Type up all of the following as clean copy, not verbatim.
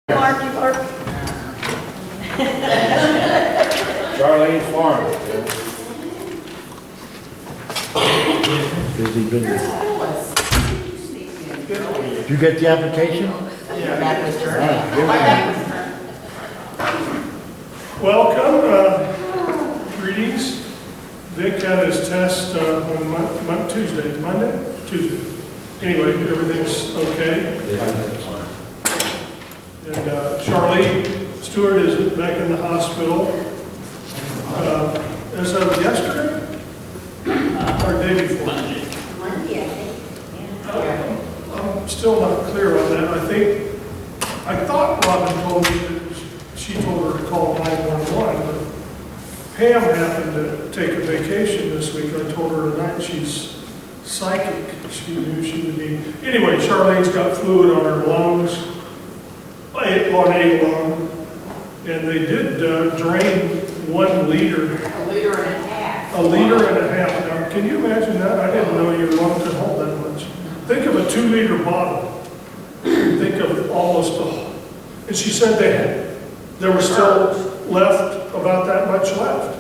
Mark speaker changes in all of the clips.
Speaker 1: Marky Mark.
Speaker 2: Charlene Farm.
Speaker 3: Busy. Did you get the application?
Speaker 4: Welcome, greetings. Vic had his test on Tuesday. Anyway, everything's okay. And Charlene Stewart is back in the hospital as of yesterday, or day before.
Speaker 1: Monday, I think.
Speaker 4: I'm still not clear on that. I thought Robin told me that she told her to call 911, but Pam happened to take a vacation this week. I told her tonight she's psychic. She knew she would be. Anyway, Charlene's got fluid on her lungs, on a lung, and they did drain 1 liter.
Speaker 1: A liter and a half.
Speaker 4: A liter and a half. Now, can you imagine that? I didn't know your lung could hold that much. Think of a 2-liter bottle. Think of almost a. And she said there was still left, about that much left.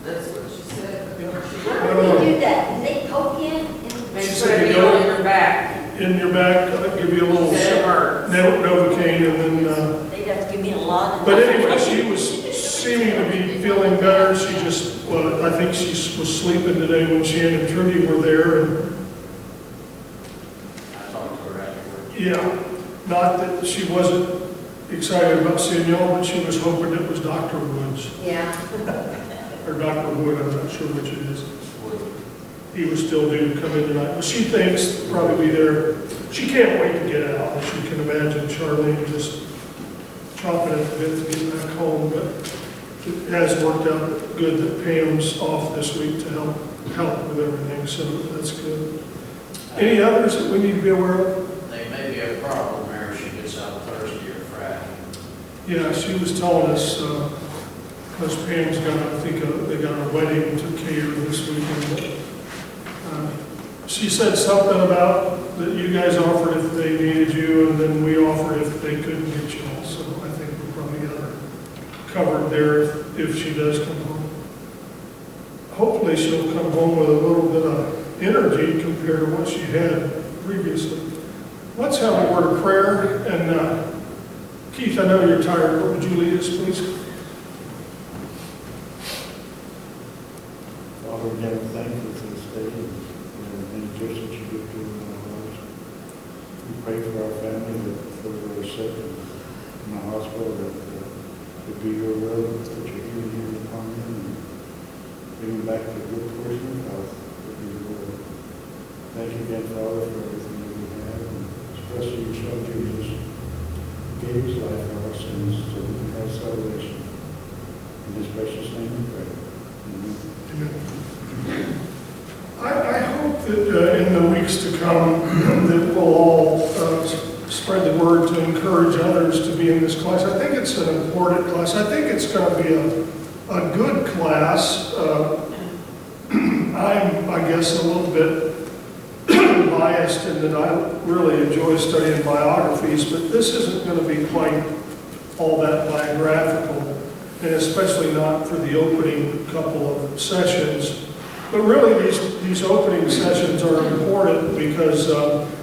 Speaker 1: That's what she said.
Speaker 4: I
Speaker 5: How
Speaker 4: don't
Speaker 5: do you
Speaker 4: know.
Speaker 5: do that? Do they poke in?
Speaker 1: They
Speaker 4: She
Speaker 1: put
Speaker 4: said
Speaker 1: a
Speaker 4: you
Speaker 1: needle
Speaker 4: go-
Speaker 1: in your back.
Speaker 4: In your back, I'll give you a little
Speaker 1: Said it hurts.
Speaker 4: Novocaine, and then.
Speaker 5: They'd have to give me a lot.
Speaker 4: But anyway, she was seeming to be feeling better. She just, well, I think she was sleeping today when Shannon and Trudy were there, and
Speaker 2: I talked to her afterwards.
Speaker 4: yeah, not that she wasn't excited about seeing y'all, but she was hoping it was Dr. Woods,
Speaker 5: Yeah.
Speaker 4: or Dr. Wood, I'm not sure which it is. He was still due to come in tonight, but she thinks he'll probably be there. She can't wait to get out. As you can imagine, Charlene just chomping at the bit to get back home, but it has worked out good that Pam's off this week to help with everything, so that's good. Any others that we need to be aware of?
Speaker 2: They may be a problem there if she gets out Thursday or Friday.
Speaker 4: Yeah, she was telling us, because Pam's got, I think, they got a wedding to cater this weekend. She said something about that you guys offered if they needed you, and then we offered if they couldn't get you all. So I think we're probably got her covered there if she does come home. Hopefully she'll come home with a little bit of energy compared to what she had previously. Let's have a word of prayer. And Keith, I know you're tired, but would you lead us, please?
Speaker 3: Father, again, thank you for this day and many gifts that you give to our lives. We pray for our family that those that are sick and in the hospital, that it be your will, that your healing hand upon them and bring them back to a good portion of health, that be your will. Thank you again, Father, for everything that we have, and especially your Son Jesus gave his life for our sins so we can have salvation. In his precious name we pray. Amen.
Speaker 4: I hope that in the weeks to come that we'll all spread the word to encourage others to be in this class. I think it's an important class. I think it's going to be a good class. I'm, I guess, a little bit biased in that I really enjoy studying biographies, but this isn't going to be quite all that biographical, and especially not for the opening couple of sessions. But really, these opening sessions are important because,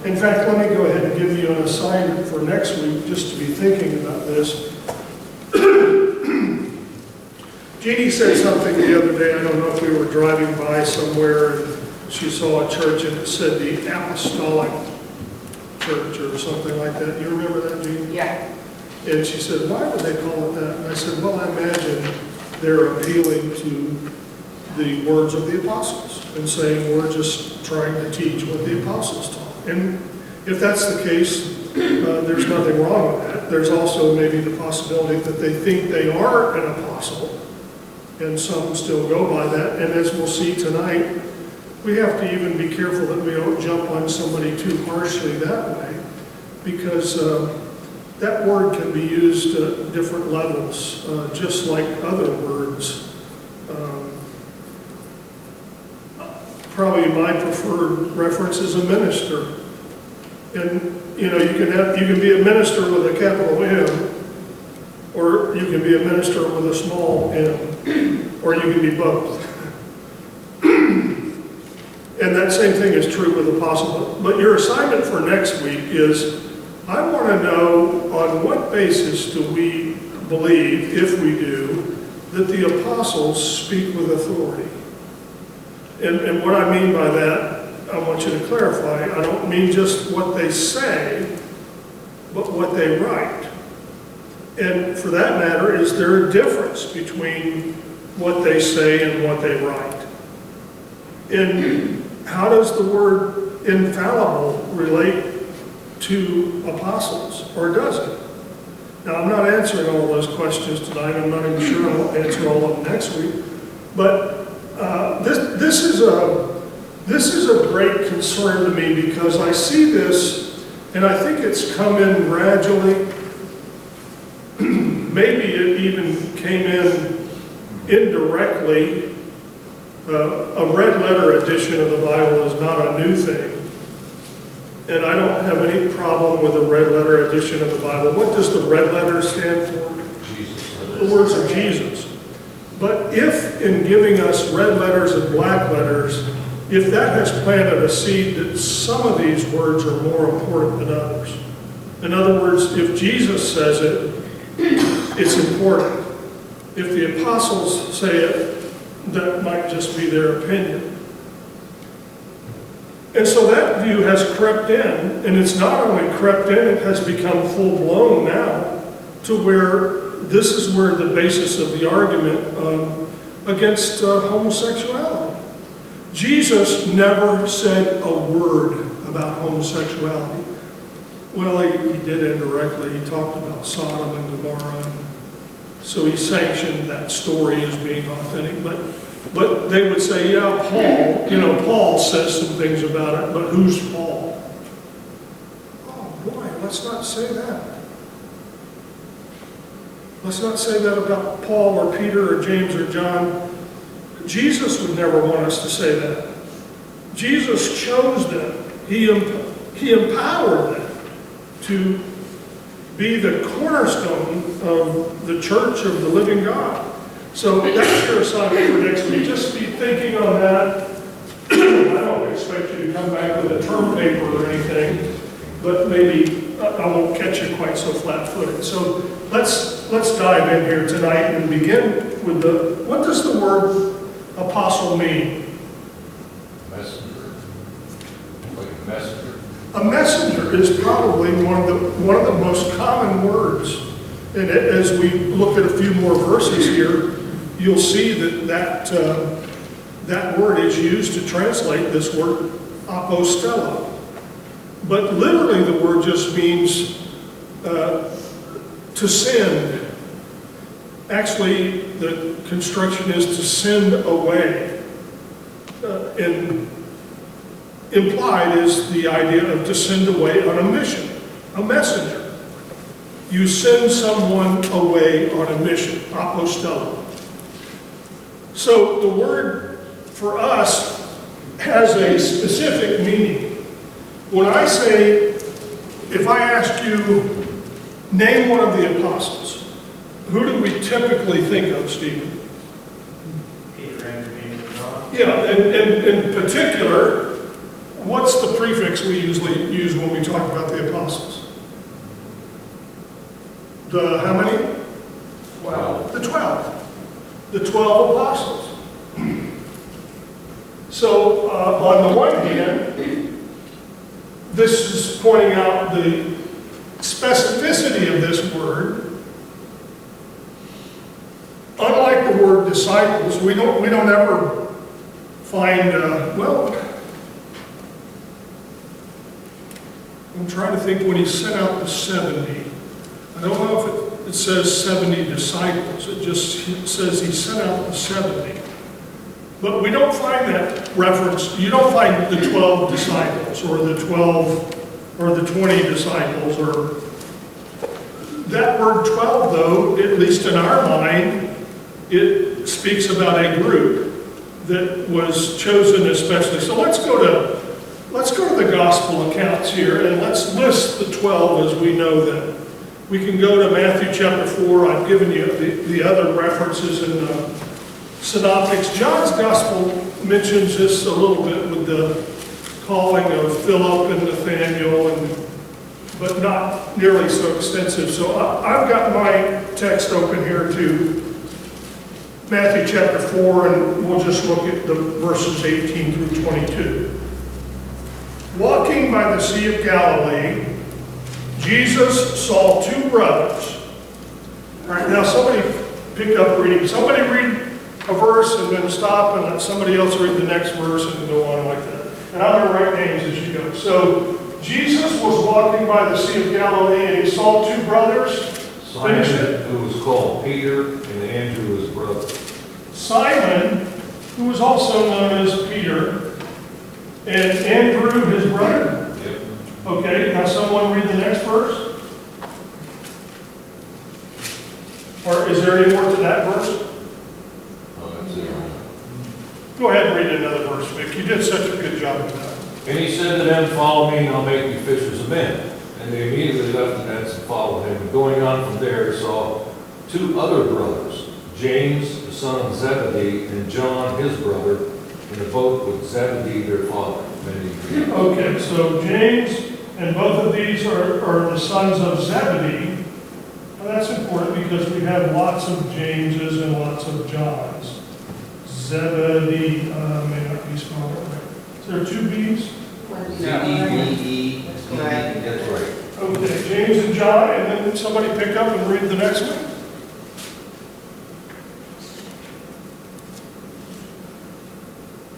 Speaker 4: in fact, let me go ahead and give you an assignment for next week, just to be thinking about this. Jeannie said something the other day. I don't know if we were driving by somewhere, and she saw a church, and it said the Apostolic Church or something like that. You remember that, Jeannie?
Speaker 1: Yeah.
Speaker 4: And she said, why would they call it that? And I said, well, I imagine they're appealing to the words of the apostles and saying we're just trying to teach what the apostles taught. And if that's the case, there's nothing wrong with that. There's also maybe the possibility that they think they are an apostle, and some still go by that. And as we'll see tonight, we have to even be careful that we don't jump on somebody too harshly that way, because that word can be used at different levels, just like other words. Probably my preferred reference is a minister. And you can be a minister with a capital M, or you can be a minister with a small m, or you can be both. And that same thing is true with apostle. But your assignment for next week is, I want to know on what basis do we believe, if we do, that the apostles speak with authority. And what I mean by that, I want you to clarify, I don't mean just what they say, but what they write. And for that matter, is there a difference between what they say and what they write? And how does the word infallible relate to apostles, or does it? Now, I'm not answering all those questions tonight. I'm not even sure I'll answer all of them next week. But this is a great concern to me, because I see this, and I think it's come in gradually. Maybe it even came in indirectly. A red letter edition of the Bible is not a new thing. And I don't have any problem with a red letter edition of the Bible. What does the red letter stand for?
Speaker 2: Jesus.
Speaker 4: The words of Jesus. But if in giving us red letters and black letters, if that has planted a seed that some of these words are more important than others. In other words, if Jesus says it, it's important. If the apostles say it, that might just be their opinion. And so that view has crept in, and it's not only crept in, it has become full-blown now, to where this is where the basis of the argument against homosexuality. Jesus never said a word about homosexuality. Well, he did indirectly. He talked about Sodom and Gomorrah. So he sanctioned that story as being authentic. But they would say, yeah, Paul says some things about it, but who's Paul? Oh boy, let's not say that. Let's not say that about Paul or Peter or James or John. Jesus would never want us to say that. Jesus chose them. He empowered them to be the cornerstone of the church of the living God. So that's your assignment for next week. Just be thinking on that. I don't expect you to come back with a term paper or anything, but maybe I won't catch you quite so flat-footed. So let's dive in here tonight and begin with what does the word apostle mean?
Speaker 2: Messenger. Like a messenger.
Speaker 4: A messenger is probably one of the most common words. And as we look at a few more verses here, you'll see that word is used to translate this word apostello. But literally the word just means to send. Actually, the construction is to send away. And implied is the idea of to send away on a mission, a messenger. You send someone away on a mission, apostello. So the word for us has a specific meaning. When I say, if I ask you, name one of the apostles, who do we typically think of, Stephen?
Speaker 2: Peter, James, and John.
Speaker 4: Yeah, and in particular, what's the prefix we usually use when we talk about the apostles? The how many?
Speaker 2: 12.
Speaker 4: The 12. The 12 apostles. So, on the one hand, this is pointing out the specificity of this word. Unlike the word disciples, we don't ever find, I'm trying to think when he sent out the 70. I don't know if it says 70 disciples. It just says he sent out the 70. But we don't find that reference. You don't find the 12 disciples or the 12 or the 20 disciples. Or that word 12, though, at least in our mind, it speaks about a group that was chosen especially. So let's go to let's go to the gospel accounts here, and let's list the 12 as we know them. We can go to Matthew chapter 4. I've given you the other references in the synoptics. John's gospel mentions this a little bit with the calling of Philip and Nathanael, but not nearly so extensive. So I've got my text open here to Matthew chapter 4, and we'll just look at the verses 18 through 22. Walking by the Sea of Galilee, Jesus saw two brothers. All right, now somebody pick up reading. Somebody read a verse and then stop and let somebody else read the next verse and go on like that. And I'm going to write names as you go. So Jesus was walking by the Sea of Galilee and he saw two brothers.
Speaker 6: Simon, who was called Peter, and Andrew his brother.
Speaker 4: Simon, who was also known as Peter, and Andrew his brother.
Speaker 6: Yep.
Speaker 4: Okay, now someone read the next verse. Or is there any more to that verse?
Speaker 6: Oh, that's it.
Speaker 4: Go ahead and read another verse, Vic. You did such a good job with that.
Speaker 6: And he said to them, "Follow me, and I'll make you fishers of men." And they immediately left the nets and followed him. And going on from there, saw two other brothers, James, the son of Zebedee, and John, his brother, in a boat with Zebedee, their father. Many
Speaker 4: Okay, so James and both of these are the sons of Zebedee. And that's important because we have lots of Jameses and lots of Johns. Zebedee may not be spelled right. Is there two B's?
Speaker 6: Z-E-B-E, that's right.
Speaker 4: Okay, James and John, and then somebody pick up and read the next one.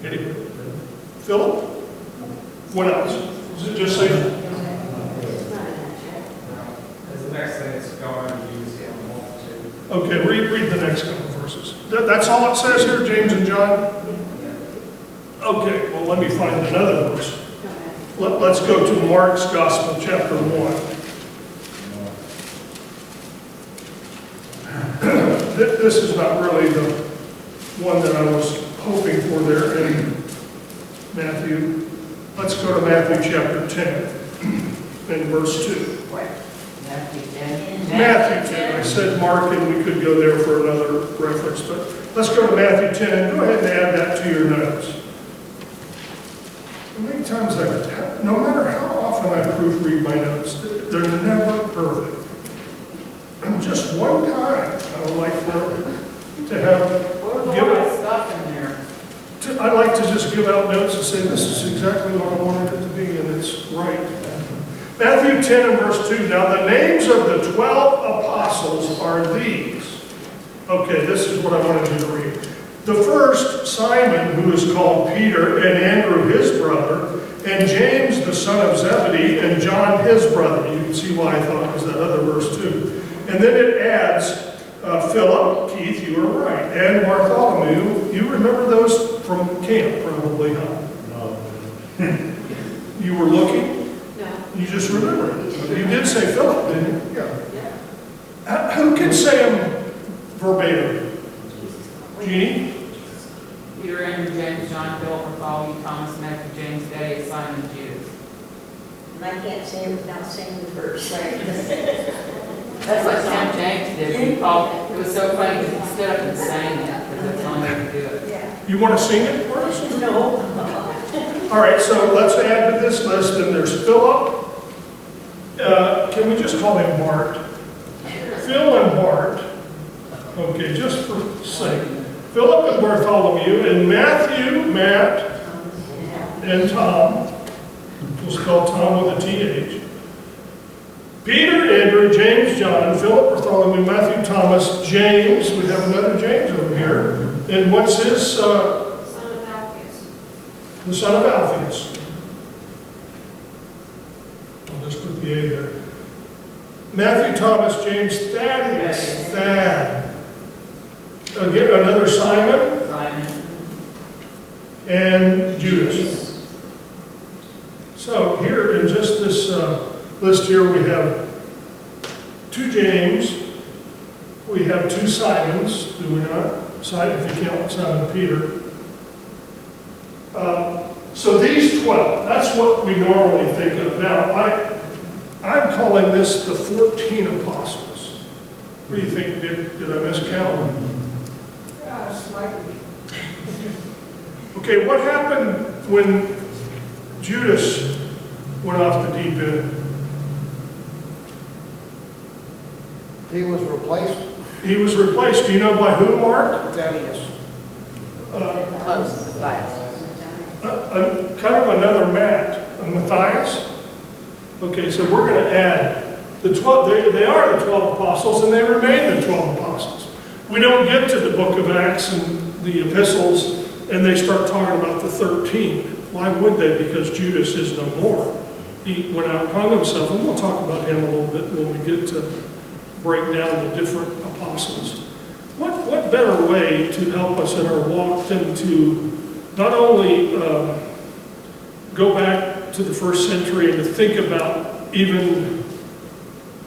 Speaker 4: Anybody? Philip? What else? Does it just say?
Speaker 7: Because the next thing is going to use the multitude.
Speaker 4: Okay, read the next couple verses. That's all it says here, James and John? Okay, well, let me find another verse. Let's go to Mark's Gospel, chapter 1. This is not really the one that I was hoping for there in Matthew. Let's go to Matthew chapter 10 and verse 2.
Speaker 1: Matthew 10.
Speaker 4: Matthew 10. I said Mark, and we could go there for another reference, but let's go to Matthew 10 and go ahead and add that to your notes. How many times no matter how often I proofread my notes, they're never perfect. And just one time, I would like to have
Speaker 1: What was all that stuff in there?
Speaker 4: I like to just give out notes and say, this is exactly what I wanted it to be, and it's right. Matthew 10 and verse 2. Now the names of the 12 apostles are these. Okay, this is what I wanted you to read. The first, Simon, who is called Peter, and Andrew his brother, and James the son of Zebedee, and John his brother. You can see why I thought it was that other verse too. And then it adds Philip, Keith, you were right, and Bartholomew. You remember those from camp, probably, huh?
Speaker 3: No.
Speaker 4: You were looking?
Speaker 1: No.
Speaker 4: You just remember it. You did say Philip, didn't you? Yeah.
Speaker 1: Yeah.
Speaker 4: Who can say them verbatim? Jeannie?
Speaker 8: Peter, Andrew, James, John, Philip, Bartholomew, Thomas, Matthew, James, Thaddeus, Simon, Judas.
Speaker 5: And I can't say it without saying the verse.
Speaker 8: That's what Sam James did. He called, it was so funny because he stood up and sang it, because that's the only way to do it.
Speaker 5: Yeah.
Speaker 4: You want to sing it for us?
Speaker 5: No.
Speaker 4: All right, so let's add to this list, and there's Philip. Can we just call him Bart? Phil and Bart. Okay, just for sake. Philip and Bartholomew, and Matthew, Matt, and Tom. We'll spell Tom with a T-H. Peter, Andrew, James, John, Philip, Bartholomew, Matthew, Thomas, James. We have another James over here. And what's his?
Speaker 5: Son of Alphaeus.
Speaker 4: The son of Alphaeus. I'll just put the A there. Matthew, Thomas, James, Thaddeus. Thad. Again, another Simon.
Speaker 8: Simon.
Speaker 4: And Judas. So here in just this list here, we have two James, we have two Simons, do we not? Simon, if you count Simon Peter. So these 12, that's what we normally think of. Now, I'm calling this the 14 apostles. What do you think? Did I miscount them?
Speaker 1: Yeah, slightly.
Speaker 4: Okay, what happened when Judas went off the deep end?
Speaker 3: He was replaced.
Speaker 4: He was replaced. Do you know by who, Mark?
Speaker 3: Thaddeus.
Speaker 8: Close, Matthias.
Speaker 4: Kind of another Matt, a Matthias. Okay, so we're going to add the 12. They are the 12 apostles, and they remain the 12 apostles. We don't get to the book of Acts and the epistles, and they start talking about the 13. Why would they? Because Judas is no more. He went out and hung himself, and we'll talk about him a little bit when we get to break down the different apostles. What better way to help us in our walk than to not only go back to the first century and to think about even,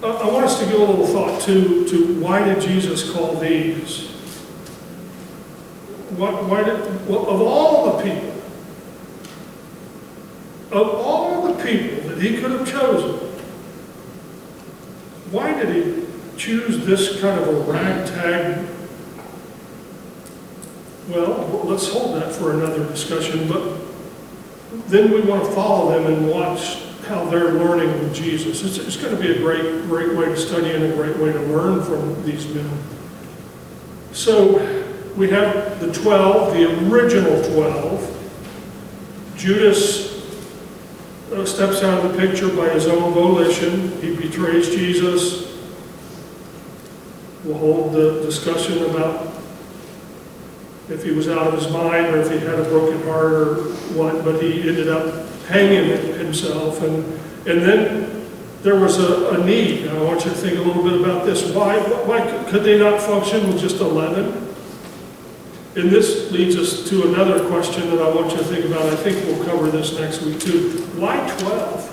Speaker 4: I want us to give a little thought to why did Jesus call these? Of all the people that he could have chosen, why did he choose this kind of a ragtag? Well, let's hold that for another discussion, but then we want to follow them and watch how they're learning with Jesus. It's going to be a great way to study and a great way to learn from these men. So we have the 12, the original 12. Judas steps out of the picture by his own volition. He betrays Jesus. We'll hold the discussion about if he was out of his mind or if he had a broken heart or what, but he ended up hanging himself. And then there was a need. Now, I want you to think a little bit about this. Why could they not function with just 11? And this leads us to another question that I want you to think about. I think we'll cover this next week too. Why 12?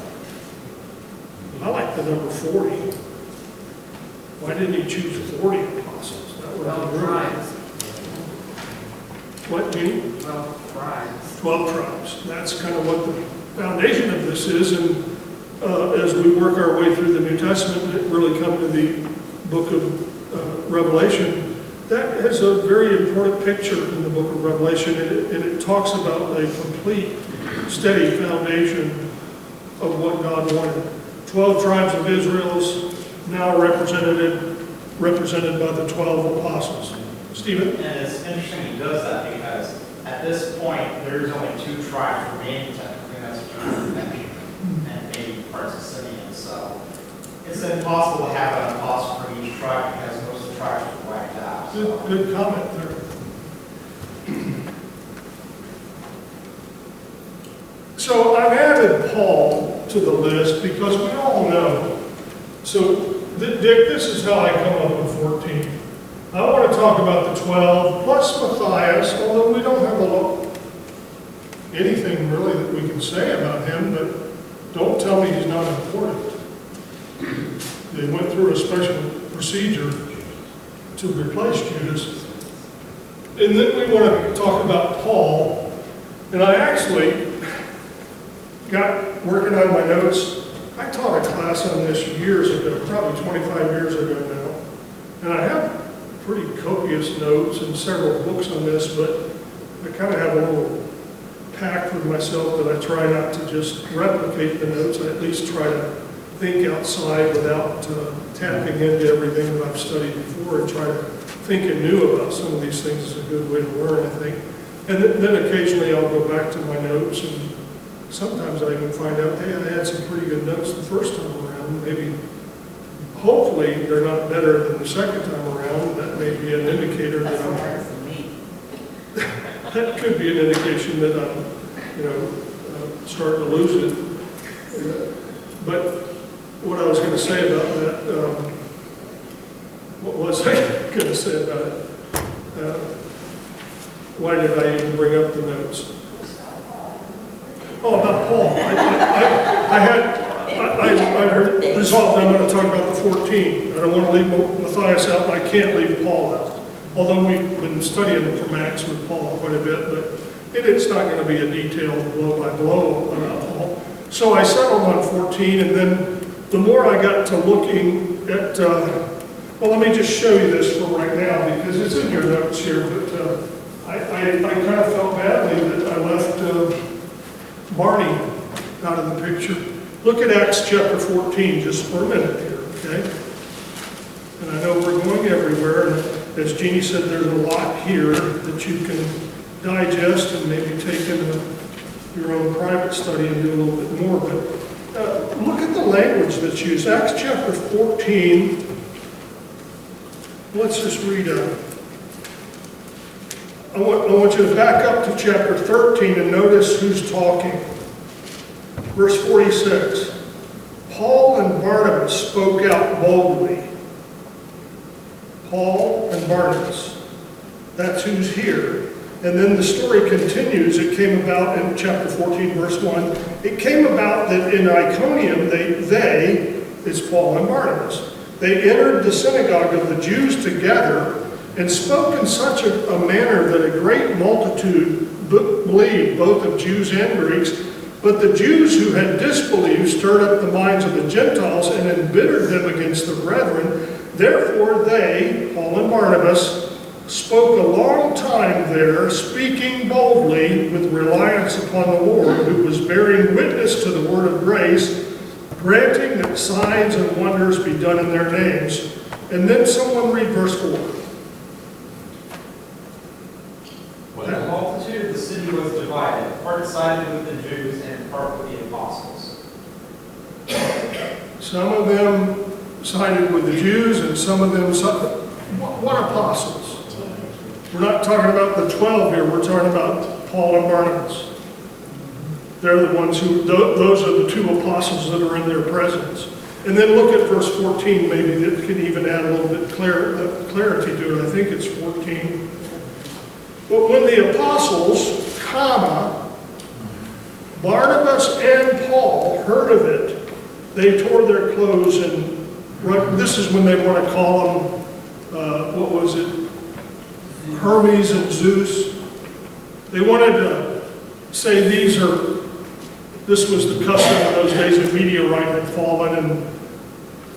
Speaker 4: I like the number 40. Why didn't he choose 40 apostles? That would have been
Speaker 7: tribes.
Speaker 4: What, Jeannie?
Speaker 7: 12 tribes.
Speaker 4: 12 tribes. That's kind of what the foundation of this is. And as we work our way through the New Testament and really come to the book of Revelation, that is a very important picture in the book of Revelation. And it talks about a complete, steady foundation of what God wanted. 12 tribes of Israel is now represented by the 12 apostles. Stephen?
Speaker 9: And it's interesting he does that because at this point, there's only 2 tribes remaining technically, and that's Benjamin and maybe parts of Simeon. So it's impossible to have an apostle from each tribe because most of the tribes were wiped out. So.
Speaker 4: Good comment there. So I've added Paul to the list because we all know. So Dick, this is how I come up with 14. I want to talk about the 12 plus Matthias, although we don't have anything really that we can say about him, but don't tell me he's not important. They went through a special procedure to replace Judas. And then we want to talk about Paul. And I actually got working on my notes. I taught a class on this years ago, probably 25 years ago now. And I have pretty copious notes and several books on this, but I kind of have a little pact with myself that I try not to just replicate the notes. I at least try to think outside without tapping into everything that I've studied before and try to think anew about some of these things is a good way to learn, I think. And then occasionally I'll go back to my notes, and sometimes I even find out, hey, I had some pretty good notes the first time around. Maybe, hopefully, they're not better than the second time around. That may be an indicator that
Speaker 8: That's
Speaker 4: I'm...
Speaker 8: worse than me.
Speaker 4: That could be an indication that I'm, starting to lose it. But what I was going to say about that, what was I going to say about it? Why did I even bring up the notes? Oh, about Paul. I resolved I'm going to talk about the 14. I don't want to leave Matthias out, and I can't leave Paul out. Although we've been studying from Acts with Paul quite a bit, but it's not going to be a detailed blow-by-blow about Paul. So I settled on 14, and then the more I got to looking at, well, let me just show you this for right now, because it's in your notes here, but I kind of felt badly that I left Barney out of the picture. Look at Acts chapter 14 just for a minute here, okay? And I know we're going everywhere, and as Jeannie said, there's a lot here that you can digest and maybe take into your own private study and do a little bit more. But look at the language that's used. Acts chapter 14. Let's just read I want you to back up to chapter 13 and notice who's talking. Verse 46. Paul and Barnabas spoke out boldly. Paul and Barnabas. That's who's here. And then the story continues. It came about in chapter 14, verse 1. It came about that in Iconium, they is Paul and Barnabas, they entered the synagogue of the Jews together and spoke in such a manner that a great multitude believed, both of Jews and Greeks. But the Jews who had disbelieved stirred up the minds of the Gentiles and embittered them against the brethren. Therefore they, Paul and Barnabas, spoke a long time there, speaking boldly with reliance upon the Lord, who was bearing witness to the word of grace, granting that signs and wonders be done in their names. And then someone read verse 4.
Speaker 9: When the multitude of the city was divided, part sided with the Jews and part with the apostles.
Speaker 4: Some of them sided with the Jews and some of them what apostles? We're not talking about the 12 here, we're talking about Paul and Barnabas. They're the ones who, those are the two apostles that are in their presence. And then look at verse 14, maybe that can even add a little bit clarity to it. I think it's 14. But when the apostles, Barnabas and Paul heard of it, they tore their clothes and, this is when they want to call them, what was it? Hermes and Zeus. They wanted to say this was the custom in those days. A meteorite had fallen and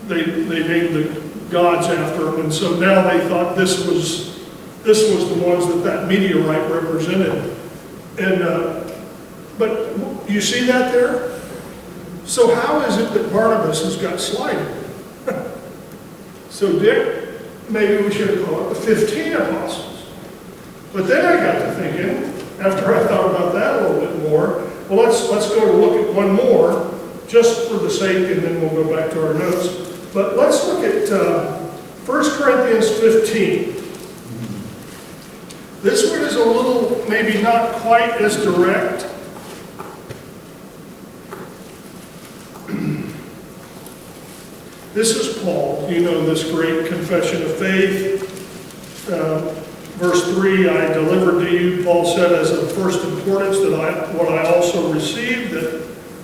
Speaker 4: they named the gods after them. And so now they thought this was the ones that meteorite represented. And but you see that there? So how is it that Barnabas has got slighted? So Dick, maybe we should call it the 15 apostles. But then I got to thinking, after I thought about that a little bit more, well, let's go to look at one more, just for the sake, and then we'll go back to our notes. But let's look at 1 Corinthians 15. This one is a little, maybe not quite as direct. This is Paul. You know this great confession of faith. Verse 3, I delivered to you, Paul said, as of first importance what I also received, that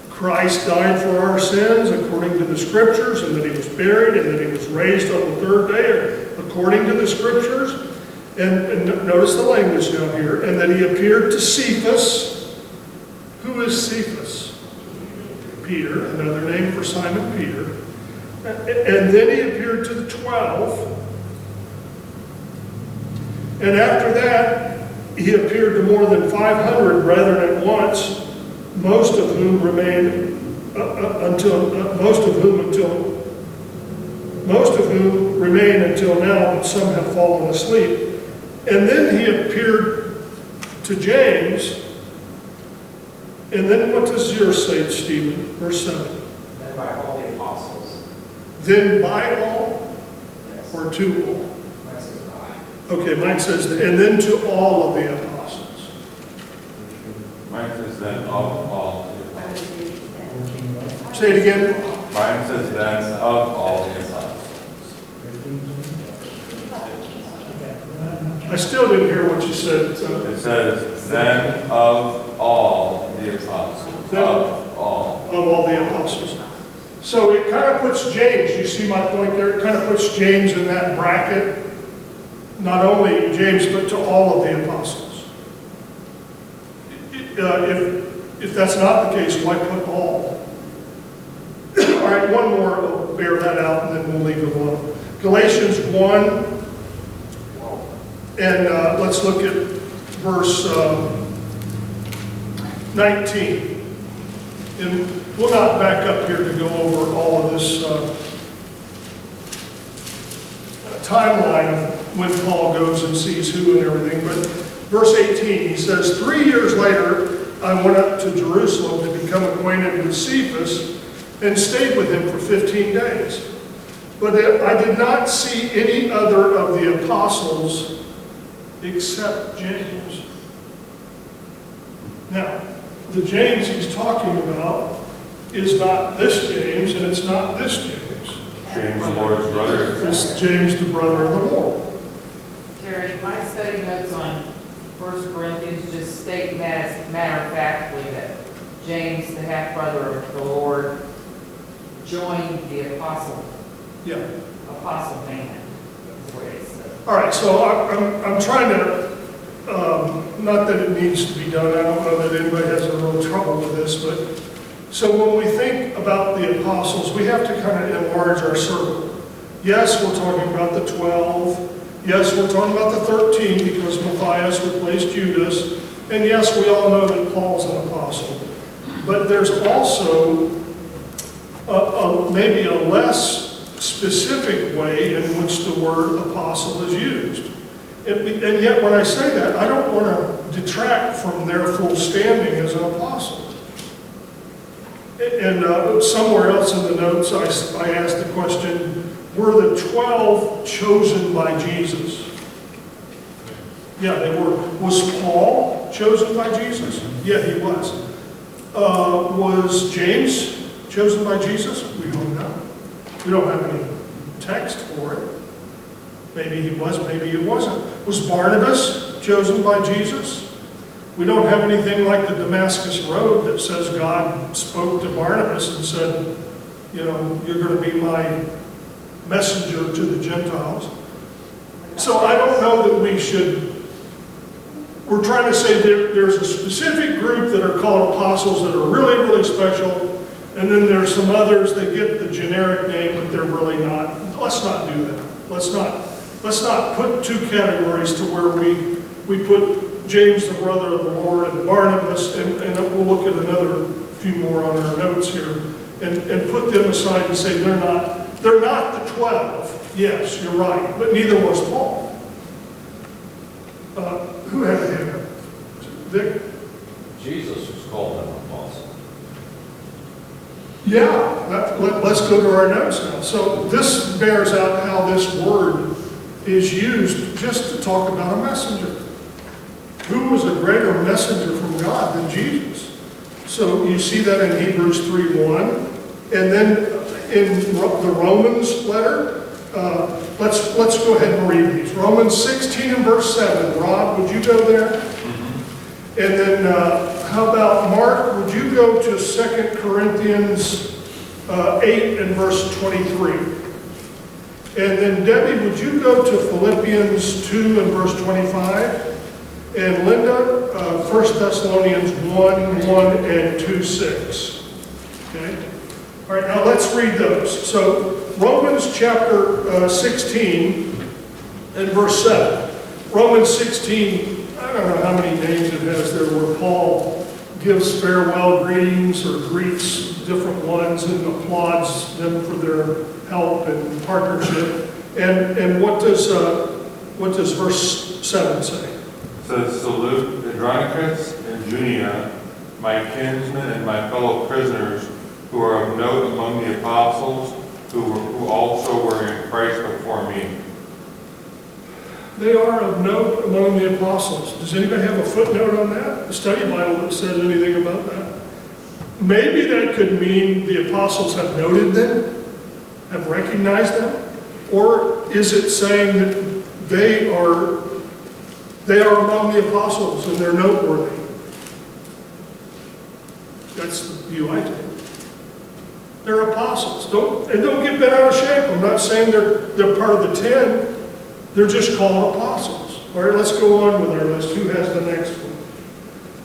Speaker 4: Christ died for our sins according to the Scriptures, and that he was buried, and that he was raised on the third day according to the Scriptures. And notice the language now here. And that he appeared to Cephas. Who is Cephas? Peter, another name for Simon Peter. And then he appeared to the 12. And after that, he appeared to more than 500 brethren at once, most of whom remain until now, but some have fallen asleep. And then he appeared to James. And then what does yours say, Stephen? Verse 7.
Speaker 9: Then by all the apostles.
Speaker 4: Then by all?
Speaker 9: Yes.
Speaker 4: Or to all?
Speaker 9: Mine says by.
Speaker 4: Okay, mine says, and then to all of the apostles.
Speaker 10: Mine says then of all.
Speaker 4: Say it again.
Speaker 10: Mine says then of all the apostles.
Speaker 4: I still didn't hear what you said.
Speaker 10: It says then of all the apostles.
Speaker 4: Then
Speaker 10: of all.
Speaker 4: Of all the apostles. So it kind of puts James, you see my point there? It kind of puts James in that bracket. Not only James, but to all of the apostles. if that's not the case, why put all? All right, one more, I'll bear that out, and then we'll leave it alone. Galatians 1, and let's look at verse 19. And we'll not back up here to go over all of this timeline of when Paul goes and sees who and everything, but verse 18, he says, 3 years later, I went up to Jerusalem to become acquainted with Cephas and stayed with him for 15 days. But I did not see any other of the apostles except James. Now, the James he's talking about is not this James, and it's not this James.
Speaker 10: James, the Lord's brother.
Speaker 4: It's James, the brother of the Lord.
Speaker 8: Terry, my study notes on 1 Corinthians just state matter-of-factly that James, the half-brother of the Lord, joined the apostle man. That's what it says.
Speaker 4: All right, so I'm trying to, not that it needs to be done, I don't know that anybody has a real trouble with this, but, so when we think about the apostles, we have to kind of enlarge our circle. Yes, we're talking about the 12. Yes, we're talking about the 13 because Matthias replaced Judas. And yes, we all know that Paul's an apostle. But there's also maybe a less specific way in which the word apostle is used. And yet when I say that, I don't want to detract from their full standing as an apostle. And somewhere else in the notes, I asked the question, were the 12 chosen by Jesus? Yeah, they were. Was Paul chosen by Jesus? Yeah, he was. Was James chosen by Jesus? We don't know. We don't have any text for it. Maybe he was, maybe he wasn't. Was Barnabas chosen by Jesus? We don't have anything like the Damascus Road that says God spoke to Barnabas and said, you know, you're going to be my messenger to the Gentiles. So I don't know that we should, we're trying to say there's a specific group that are called apostles that are really, really special, and then there's some others that get the generic name, but they're really not. Let's not do that. Let's not put two categories to where we put James, the brother of the Lord, and Barnabas, and we'll look at another few more on our notes here, and put them aside and say they're not the 12. Yes, you're right, but neither was Paul. Who had a hand up? Vic?
Speaker 6: Jesus was called an apostle.
Speaker 4: Yeah, let's go to our notes now. So this bears out how this word is used just to talk about a messenger. Who was a greater messenger from God than Jesus? So you see that in Hebrews 3:1. And then in the Romans letter, let's go ahead and read these. Romans 16 and verse 7. Rob, would you go there? Mm-hmm. And then how about Mark? Would you go to 2 Corinthians 8 and verse 23? And then Debbie, would you go to Philippians 2 and verse 25? And Linda, 1 Thessalonians 1:1 and 2:6. Okay? All right, now let's read those. So Romans chapter 16 and verse 7. Romans 16, I don't know how many names it has there where Paul gives farewell greetings or greets different ones and applauds them for their help and partnership. And what does verse 7 say?
Speaker 10: It says, salute Andronicus and Junia, my kinsmen and my fellow prisoners, who are of note among the apostles, who also were in Christ before me.
Speaker 4: They are of note among the apostles. Does anybody have a footnote on that? A study Bible that says anything about that? Maybe that could mean the apostles have noted them, have recognized them, or is it saying that they are among the apostles and they're noteworthy? That's the view I take. They're apostles. Don't get bent out of shape. I'm not saying they're part of the 10. They're just called apostles. All right, let's go on with our list. Who has the next one?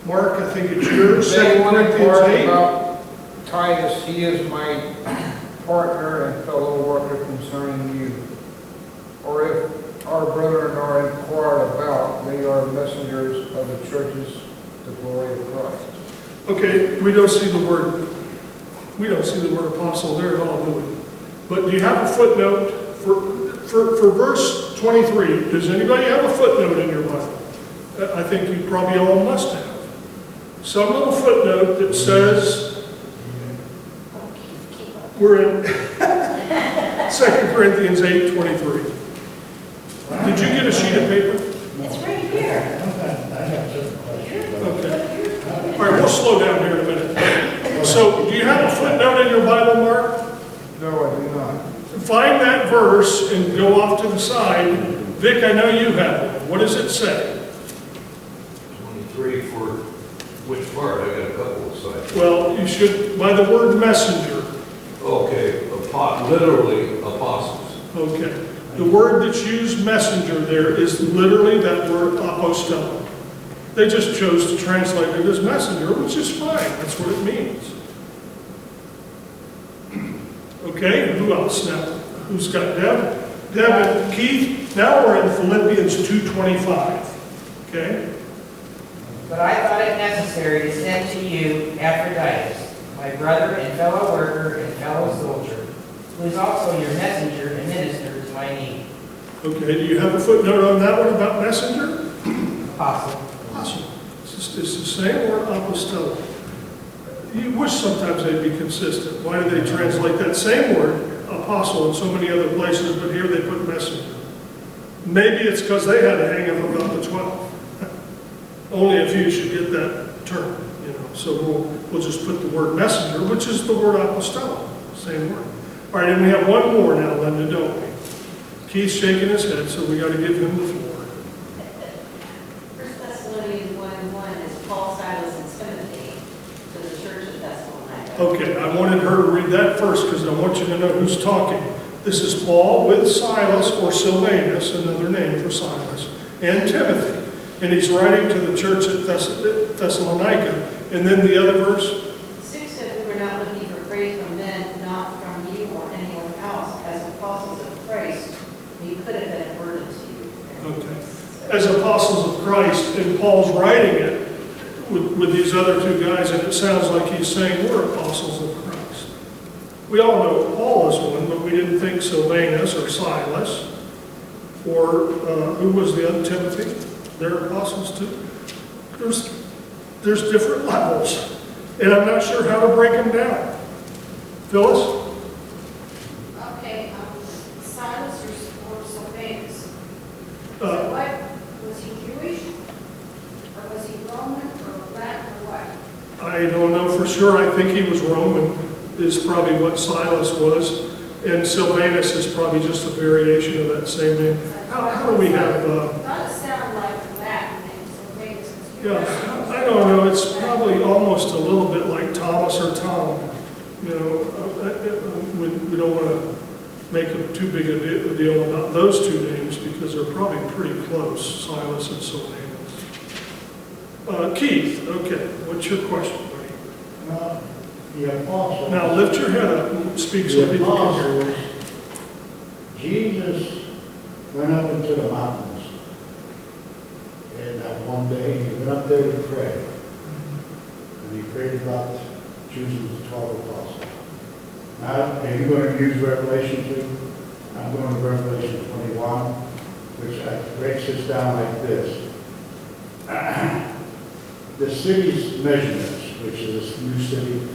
Speaker 4: Mark, I think it's yours,
Speaker 1: Say
Speaker 4: 2
Speaker 1: one
Speaker 4: Corinthians
Speaker 1: word
Speaker 4: 8.
Speaker 1: about Titus, he is my partner and fellow worker concerning you. Or if our brethren are inquired about, they are messengers of the churches, the glory of Christ.
Speaker 4: Okay, we don't see the word apostle there at all, do we? But do you have a footnote for verse 23? Does anybody have a footnote in your Bible? I think you probably all must have. Some little footnote that says, we're in 2 Corinthians 8:23. Did you get a sheet of paper?
Speaker 5: It's right here.
Speaker 4: Okay. All right, we'll slow down here in a minute. So, do you have a footnote in your Bible, Mark?
Speaker 1: No, I do not.
Speaker 4: Find that verse and go off to the side. Vic, I know you have one. What does it say?
Speaker 6: 23 for which part? I got a couple of sides.
Speaker 4: Well, you should, by the word messenger.
Speaker 6: Okay, literally apostles.
Speaker 4: Okay. The word that's used, messenger, there is literally that word apostello. They just chose to translate it as messenger, which is fine. That's what it means. Okay, who else now? Who's got Deb? Deb and Keith. Now we're in Philippians 2:25. Okay?
Speaker 8: But I thought it necessary to send to you Epaphroditus, my brother and fellow worker and fellow soldier, who is also your messenger and minister to my need.
Speaker 4: Okay, do you have a footnote on that one about messenger?
Speaker 8: Apostle.
Speaker 4: Apostle. It's the same word, apostello. You wish sometimes they'd be consistent. Why do they translate that same word, apostle, in so many other places, but here they put messenger? Maybe it's because they had a hang of about the 12. Only a few should get that term, you know. So we'll just put the word messenger, which is the word apostello, same word. All right, and we have one more now, Linda, don't we? Keith's shaking his head, so we got to give him the floor.
Speaker 5: 1 Thessalonians 1:1 is Paul, Silas, and Timothy to the church of Thessalonica.
Speaker 4: Okay, I wanted her to read that first because I want you to know who's talking. This is Paul with Silas, or Silvanus, another name for Silas, and Timothy. And he's writing to the church at Thessalonica. And then the other verse?
Speaker 5: 6 said we were not looking for praise from men, not from you or anyone else. As apostles of Christ, we could have been a burden to you.
Speaker 4: Okay. As apostles of Christ, and Paul's writing it with these other two guys, and it sounds like he's saying we're apostles of Christ. We all know Paul is one, but we didn't think Silvanus or Silas, or who was the other, Timothy? They're apostles too. There's different levels, and I'm not sure how to break them down. Phyllis?
Speaker 11: Okay, Silas or Silvanus.
Speaker 4: Uh,
Speaker 11: What, was he Jewish? Or was he Roman or Latin or what?
Speaker 4: I don't know for sure. I think he was Roman, is probably what Silas was, and Silvanus is probably just a variation of that same name. How do we have...
Speaker 11: Not sound like a Latin name, Silvanus.
Speaker 4: Yeah, I don't know. It's probably almost a little bit like Thomas or Tom. You know, we don't want to make too big a deal about those two names because they're probably pretty close, Silas and Silvanus. Keith, okay, what's your question, buddy?
Speaker 3: The apostles.
Speaker 4: Now lift your head up and speak so
Speaker 3: The
Speaker 4: people can hear.
Speaker 3: apostles, Jesus went up into the mountains. And one day he went up there to pray. And he prayed about choosing the 12 apostles. Now, are you going to use Revelation 2? I'm going to Revelation 21, which breaks this down like this. The city's measurements, which is this new city,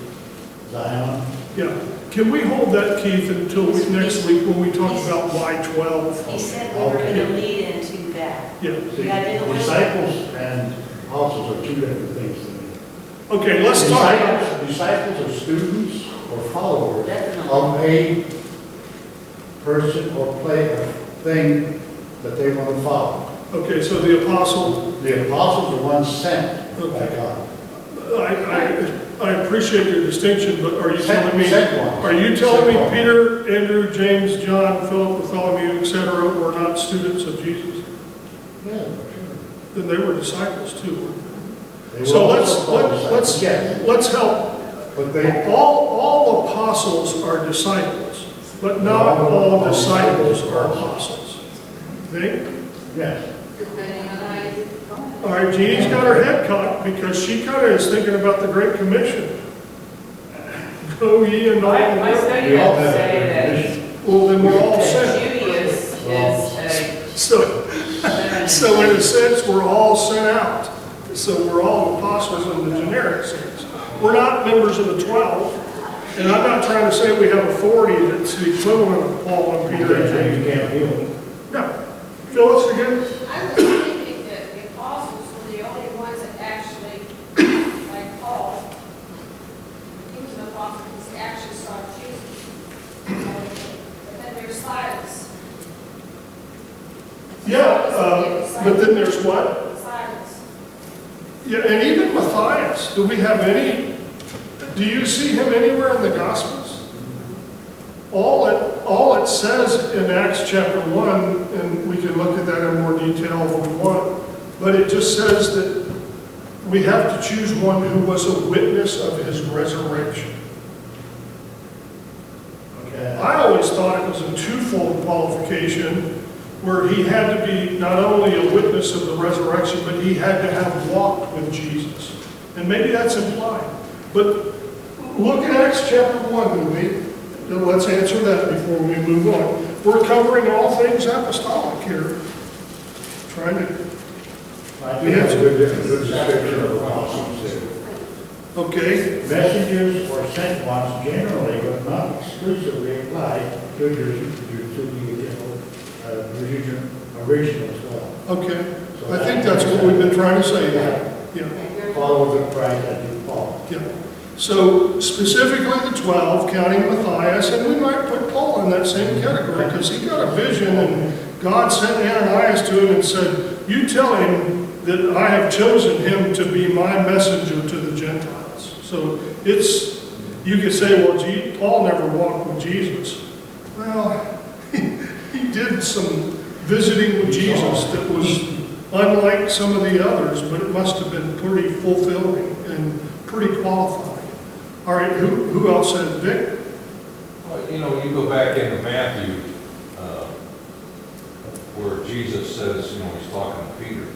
Speaker 3: Zion.
Speaker 4: Yeah. Can we hold that, Keith, until next week when we talk about Y12?
Speaker 5: He said we were going to lead into that.
Speaker 4: Yeah.
Speaker 3: See,
Speaker 5: Yeah, I did.
Speaker 3: disciples and apostles are two different things to me.
Speaker 4: Okay, let's talk about...
Speaker 3: Disciples are students or followers
Speaker 5: Definitely.
Speaker 3: of a person or thing that they want to follow.
Speaker 4: Okay, so the apostle...
Speaker 3: The apostles are ones sent by
Speaker 4: Okay.
Speaker 3: God.
Speaker 4: I appreciate your distinction, but are you telling me...
Speaker 3: Sent ones.
Speaker 4: Are you telling me
Speaker 3: Sent ones.
Speaker 4: Peter, Andrew, James, John, Philip, Bartholomew, etc. were not students of Jesus?
Speaker 3: Yeah, sure.
Speaker 4: Then they were disciples too, weren't
Speaker 3: They
Speaker 4: So
Speaker 3: were
Speaker 4: let's,
Speaker 3: also called disciples. Yes,
Speaker 4: let's help.
Speaker 3: but they,
Speaker 4: All apostles are disciples, but not all disciples are apostles. Okay?
Speaker 3: yes.
Speaker 5: Depending on how you define it.
Speaker 4: All right, Jeannie's got her head caught because she kind of is thinking about the Great Commission. Go ye and all.
Speaker 8: My study
Speaker 3: We all
Speaker 8: notes
Speaker 3: have
Speaker 8: say
Speaker 3: a
Speaker 8: that
Speaker 3: definition.
Speaker 4: Well, then we're all
Speaker 8: that
Speaker 4: sent.
Speaker 8: Judy is
Speaker 4: So, so in a sense, we're all sent out. So we're all apostles in the generic sense. We're not members of the 12. And I'm not trying to say we have authority that's the equivalent of Paul and Peter and James.
Speaker 3: You can't deal.
Speaker 4: No. Phyllis again?
Speaker 11: I was thinking that the apostles were the only ones that actually, like Paul, he was an apostle, he actually saw Jesus. But then there's Silas.
Speaker 4: Yeah, but then there's what?
Speaker 11: Silas.
Speaker 4: Yeah, and even Matthias, do we have any, do you see him anywhere in the Gospels? All it says in Acts chapter 1, and we can look at that in more detail if we want, but it just says that we have to choose one who was a witness of his resurrection.
Speaker 3: Okay.
Speaker 4: I always thought it was a twofold qualification, where he had to be not only a witness of the resurrection, but he had to have walked with Jesus. And maybe that's implied. But look at Acts chapter 1 with me. Let's answer that before we move on. We're covering all things apostolic here. Trying to,
Speaker 3: We have a good description of apostles there.
Speaker 4: okay?
Speaker 3: Messengers or sent ones generally, but not exclusively apply to the original as well.
Speaker 4: Okay. I think that's what we've been trying to say there. Yeah.
Speaker 3: Followers of Christ that do Paul.
Speaker 4: Yeah. So specifically the 12, counting Matthias, and we might put Paul in that same category because he got a vision and God sent Ananias to him and said, you tell him that I have chosen him to be my messenger to the Gentiles. So it's, you could say, well, Paul never walked with Jesus. Well, he did some visiting with Jesus that was unlike some of the others, but it must have been pretty fulfilling and pretty qualified. All right, who else said Vic?
Speaker 6: Well, you go back into Matthew, where Jesus says, he's talking to Peter.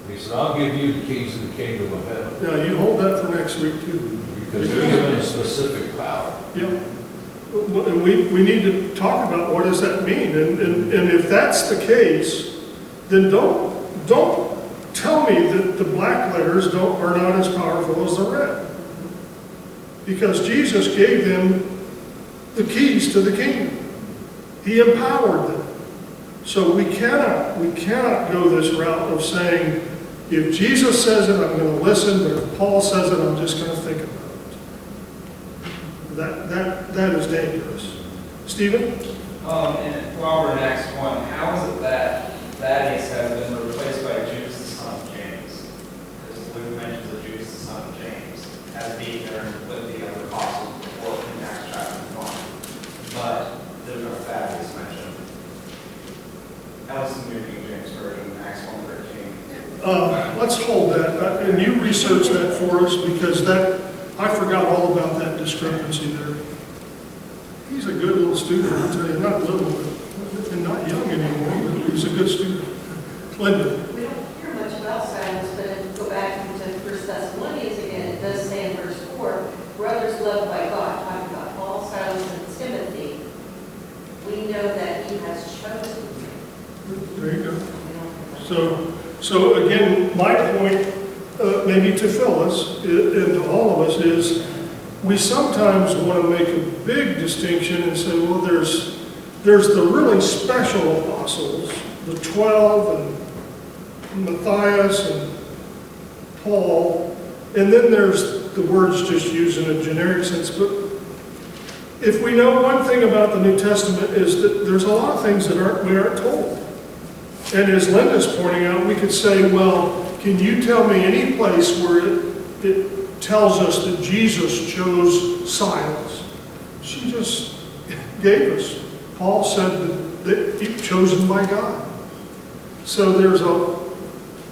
Speaker 6: He said, I'll give you the keys to the kingdom of heaven.
Speaker 4: Yeah, you hold that for next week too.
Speaker 6: Because they're given a specific power.
Speaker 4: Yeah. And we need to talk about what does that mean. And if that's the case, then don't tell me that the black letters are not as powerful as the red. Because Jesus gave them the keys to the kingdom. He empowered them. So we cannot go this route of saying, if Jesus says it, I'm going to listen, but if Paul says it, I'm just going to think about it. That is dangerous. Stephen?
Speaker 7: And while we're in Acts 1, how is it that Thaddeus has been replaced by Judas the son of James? Because Luke mentions that Judas the son of James as being there with the other apostles before in Acts chapter 1. But there's no Thaddeus mentioned. That was the New King James Version, Acts 1:13.
Speaker 4: Let's hold that, and you research that for us, because I forgot all about that discrepancy there. He's a good little student, I'll tell you, not little, and not young anymore, but he's a good student. Linda?
Speaker 5: We don't hear much about Silas, but if we go back into 1 Thessalonians again, it does say in verse 4, brothers loved by God, talking about Paul, Silas, and Timothy, we know that he has chosen them.
Speaker 4: There you go. So again, my point, maybe to Phyllis and to all of us, is we sometimes want to make a big distinction and say, well, there's the really special apostles, the 12 and Matthias and Paul, and then there's the words just used in a generic sense. But if we know one thing about the New Testament is that there's a lot of things that we aren't told. And as Linda's pointing out, we could say, well, can you tell me any place where it tells us that Jesus chose Silas? She just gave us. Paul said that he was chosen by God. So there's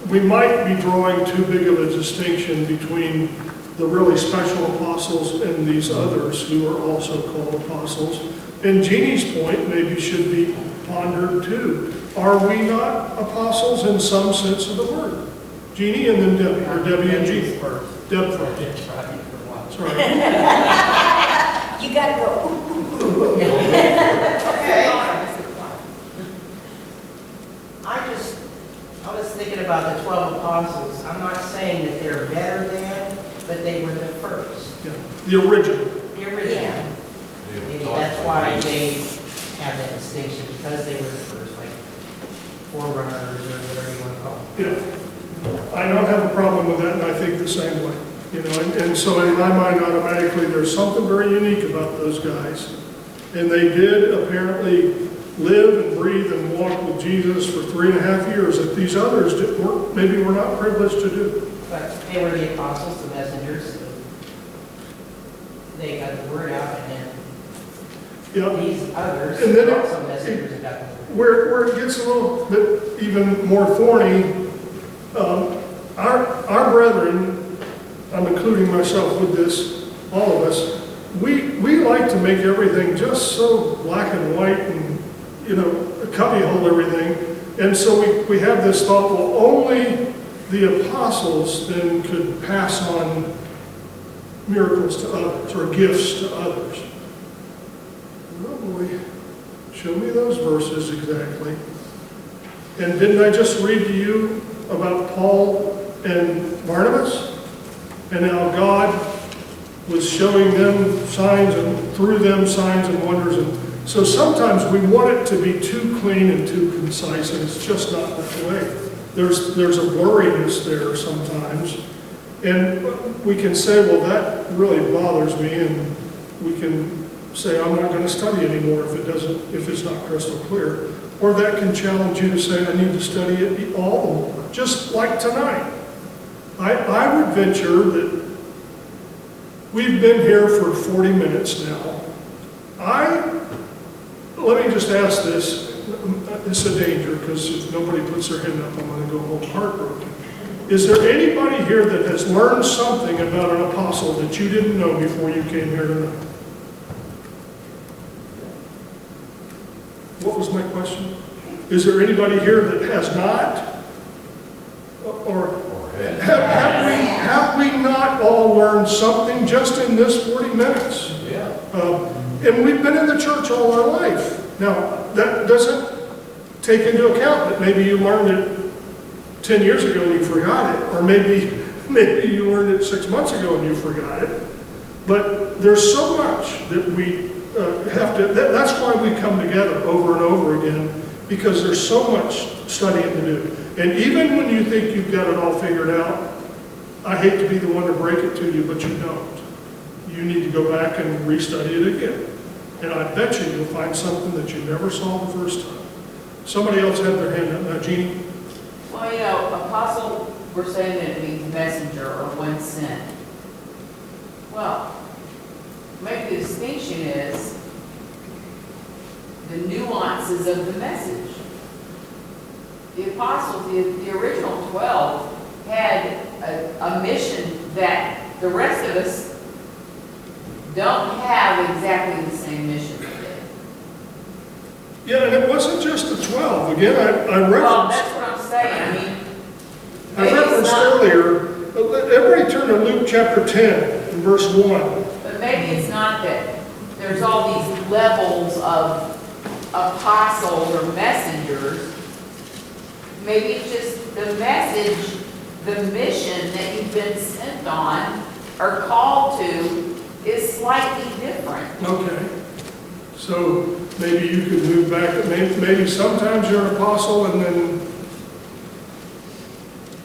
Speaker 4: we might be drawing too big of a distinction between the really special apostles and these others who are also called apostles. And Jeannie's point maybe should be pondered too. Are we not apostles in some sense of the word? Jeannie and then Debbie, or Debbie and Jeannie. Deb first. Sorry.
Speaker 11: You gotta go.
Speaker 8: Okay.
Speaker 12: I was thinking about the 12 apostles. I'm not saying that they're better than, but they were the first.
Speaker 4: Yeah, the original.
Speaker 12: The original. Maybe that's why they have that distinction, because they were the first, like forerunners or whatever you want to call them.
Speaker 4: Yeah. I don't have a problem with that, and I think the same way. You know, and so in my mind, automatically, there's something very unique about those guys. And they did apparently live and breathe and walk with Jesus for 3.5 years that these others maybe were not privileged to do.
Speaker 12: But they were the apostles, the messengers. They got the word out, and then these others
Speaker 4: And then
Speaker 12: also messengers that got the word.
Speaker 4: Where it gets a little bit even more thorny, our brethren, I'm including myself with this, all of us, we like to make everything just so black and white and, you know, cubbyhole everything. And so we have this thought, well, only the apostles then could pass on miracles to others or gifts to others. Oh boy, show me those verses exactly. And didn't I just read to you about Paul and Barnabas? And how God was showing them signs and through them signs and wonders. And so sometimes we want it to be too clean and too concise, and it's just not that way. There's a blurriness there sometimes. And we can say, well, that really bothers me, and we can say, I'm not going to study anymore if it's not crystal clear. Or that can challenge you to say, I need to study it all the more, just like tonight. I would venture that we've been here for 40 minutes now. Let me just ask this. It's a danger, because if nobody puts their hand up, I'm going to go home heartbroken. Is there anybody here that has learned something about an apostle that you didn't know before you came here tonight? What was my question? Is there anybody here that has not? Or have we not all learned something just in this 40 minutes?
Speaker 6: Yeah.
Speaker 4: And we've been in the church all our life. Now, that doesn't take into account that maybe you learned it 10 years ago and you forgot it, or maybe you learned it 6 months ago and you forgot it. But there's so much that we have to, that's why we come together over and over again, because there's so much studying to do. And even when you think you've got it all figured out, I hate to be the one to break it to you, but you don't. You need to go back and restudy it again. And I bet you'll find something that you never saw the first time. Somebody else had their hand up. Now, Jeannie?
Speaker 8: Well, you know, apostle, we're saying that it means messenger or one sent. Well, maybe the distinction is the nuances of the message. The apostles, the original 12, had a mission that the rest of us don't have exactly the same mission.
Speaker 4: Yeah, and it wasn't just the 12. Again, I
Speaker 8: Well,
Speaker 4: referenced,
Speaker 8: that's what I'm saying. I mean,
Speaker 4: I
Speaker 8: maybe it's
Speaker 4: referenced
Speaker 8: not,
Speaker 4: earlier, everybody turn to Luke chapter 10 and verse 1.
Speaker 8: but maybe it's not that there's all these levels of apostles or messengers. Maybe it's just the message, the mission that you've been sent on or called to is slightly different.
Speaker 4: Okay. So maybe you could move back. Maybe sometimes you're an apostle, and then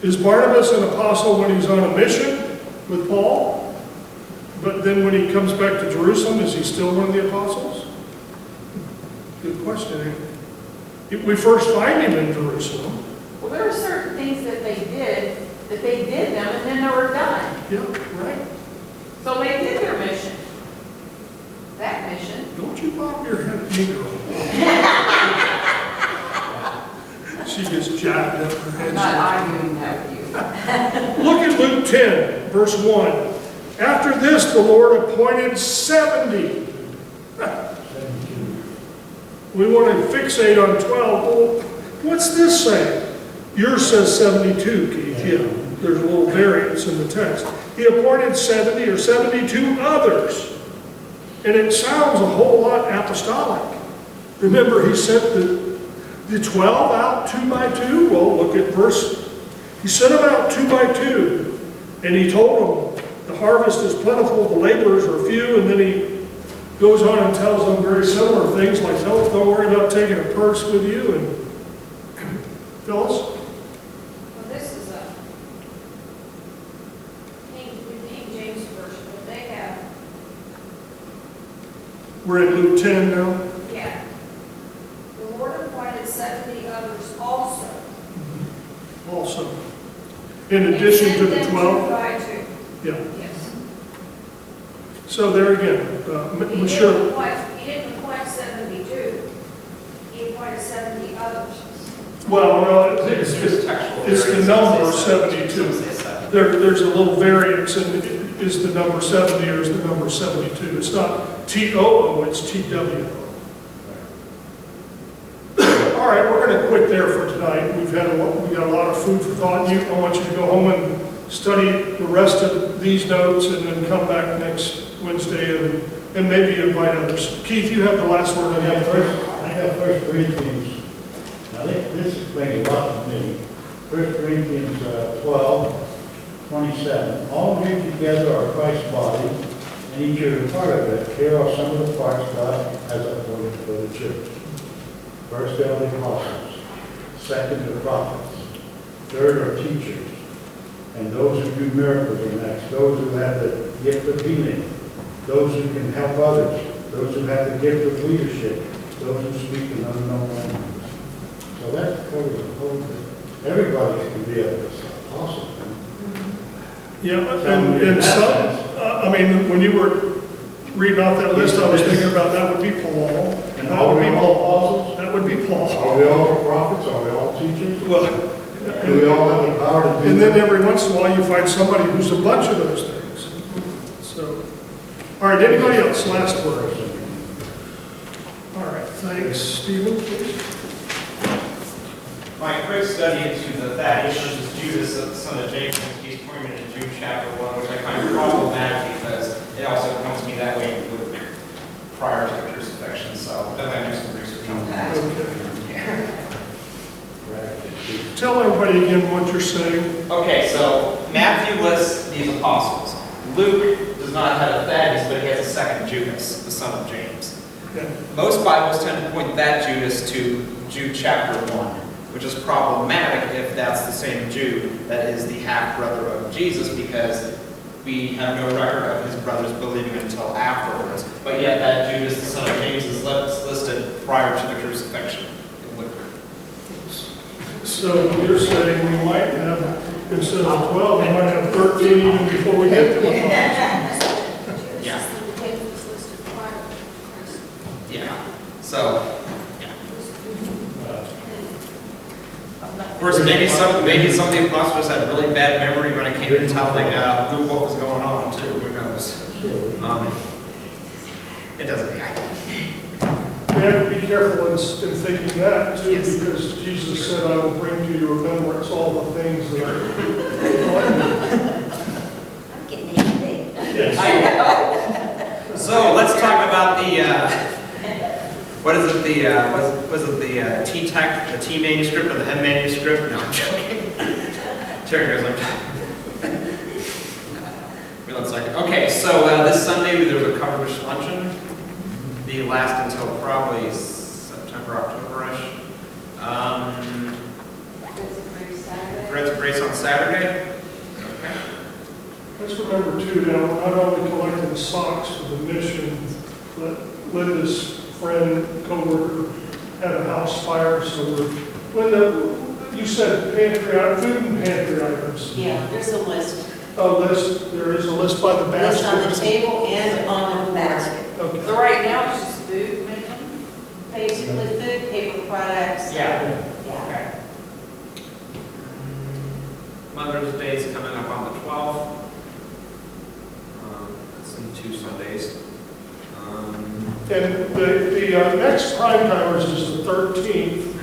Speaker 4: is Barnabas an apostle when he's on a mission with Paul? But then when he comes back to Jerusalem, is he still one of the apostles? Good question. We first find him in Jerusalem.
Speaker 8: Well, there are certain things that they did them and then they were done.
Speaker 4: Yeah, right.
Speaker 8: So they did their mission. That mission.
Speaker 4: Don't you bob your head at me, girl. She gets jacked up her
Speaker 8: I'm
Speaker 4: head.
Speaker 8: not arguing that with you.
Speaker 4: Look at Luke 10, verse 1. After this, the Lord appointed 70. We want to fixate on 12. Well, what's this saying? Yours says 72, Keith. Yeah, there's a little variance in the text. He appointed 70 or 72 others. And it sounds a whole lot apostolic. Remember, he sent the 12 out 2 by 2? Well, look at verse. He sent them out 2 by 2. And he told them, the harvest is plentiful, the laborers are few. And then he goes on and tells them very similar things like, don't worry about taking a purse with you. And Phyllis?
Speaker 11: Well, this is a King James version, but they have,
Speaker 4: We're in Luke 10 now.
Speaker 11: yeah. The Lord appointed 70 others also.
Speaker 4: Also. In addition to the
Speaker 11: And sent them
Speaker 4: 12.
Speaker 11: 2 by 2.
Speaker 4: Yeah.
Speaker 11: Yes.
Speaker 4: So there again,
Speaker 11: He
Speaker 4: Michelle.
Speaker 11: didn't appoint 72. He appointed 70 others.
Speaker 4: Well, no, it's
Speaker 7: Textual
Speaker 4: the
Speaker 7: variance.
Speaker 4: number
Speaker 7: Some say
Speaker 4: 72.
Speaker 7: Some say 7.
Speaker 4: There's a little variance in, is the number 70 or is the number 72? It's not T-O-O, it's T-W-O. All right, we're going to quit there for tonight. We got a lot of food for thought. I want you to go home and study the rest of these notes and then come back next Wednesday and maybe invite others. Keith, you have the last word.
Speaker 3: I have 1 Corinthians. Now, this explains a lot to me. 1 Corinthians 12:27. All of you together are Christ's body, and each are a part of it. Here are some of the parts God has appointed for the church. First are the apostles. Second, the prophets. Third are teachers. And those who do miracles are next. Those who have the gift of healing. Those who can help others. Those who have the gift of leadership. Those who speak in unknown languages. So that covers the whole thing. Everybody can be an apostle.
Speaker 4: Yeah, and some, I mean, when you were reading off that list, I was thinking about that would be Paul.
Speaker 3: And are we all apostles?
Speaker 4: That would be Paul.
Speaker 3: Are we all prophets? Are we all teachers?
Speaker 4: Well,
Speaker 3: Do we all have the power to do
Speaker 4: and then
Speaker 3: that?
Speaker 4: every once in a while you find somebody who's a bunch of those things. So, all right, anybody else? Last word. All right, thanks. Stephen, please.
Speaker 9: My quick study into the Thaddeus versus Judas, the son of James, he's pointing in Jude chapter 1, which I find problematic because it also comes to me that way prior to the crucifixion. So then I do some research on that.
Speaker 4: Tell everybody again what you're saying.
Speaker 9: Okay, so Matthew lists these apostles. Luke does not have a Thaddeus, but he has a second Judas, the son of James.
Speaker 4: Okay.
Speaker 9: Most Bibles tend to point that Judas to Jude chapter 1, which is problematic if that's the same Jude that is the half-brother of Jesus, because we have no record of his brothers believing until afterwards. But yet that Judas, the son of James, is listed prior to the crucifixion in Luke.
Speaker 4: So you're saying we might have, instead of 12, we might have 13 even before we get to the
Speaker 9: Yeah. Yeah. So, of course, maybe some of the apostles had really bad memory when it came to telling Luke what was going on too. Who knows? It doesn't matter.
Speaker 4: We have to be careful in thinking that too, because Jesus said, I will bring to your remembrance all the things that I
Speaker 5: I'm getting anything.
Speaker 4: Yes.
Speaker 9: So let's talk about the what is it? Was it the T-Tech, the T manuscript or the M manuscript? No, I'm joking. Terry goes like. Wait 1 second. Okay, so this Sunday there's a coverage luncheon. Be last until probably September, October-ish. Threads of Grace on Saturday. Okay.
Speaker 4: Let's remember too, now, not only collecting socks for the mission, but Linda's friend, co-worker, had a house fire, so Linda, you said pantry, food and pantry items.
Speaker 12: Yeah, there's a list.
Speaker 4: A list, there is a list by the
Speaker 12: List on the
Speaker 4: basket.
Speaker 12: table and on the basket.
Speaker 4: Okay.
Speaker 8: So right now it's just food, maybe?
Speaker 12: Basically, food, paper products.
Speaker 9: Yeah.
Speaker 12: Yeah.
Speaker 8: Okay.
Speaker 9: Brothers Day is coming up on the 12th. It's in 2 Sundays.
Speaker 4: And the next prime timers is the 13th.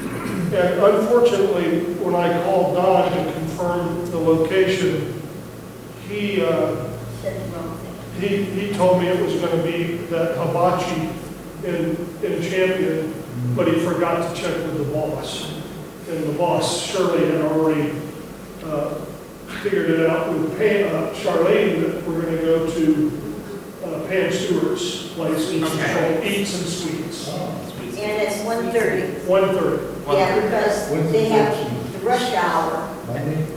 Speaker 4: And unfortunately, when I called Don to confirm the location, he told me it was going to be that hibachi in Champion, but he forgot to check with the boss. And the boss, Shirley, had already figured it out with Charlene that we're going to go to Pam Stewart's place, Eats and Sweets.
Speaker 13: And it's 1:30.
Speaker 4: 1:30.
Speaker 13: Yeah, because they have the rush hour.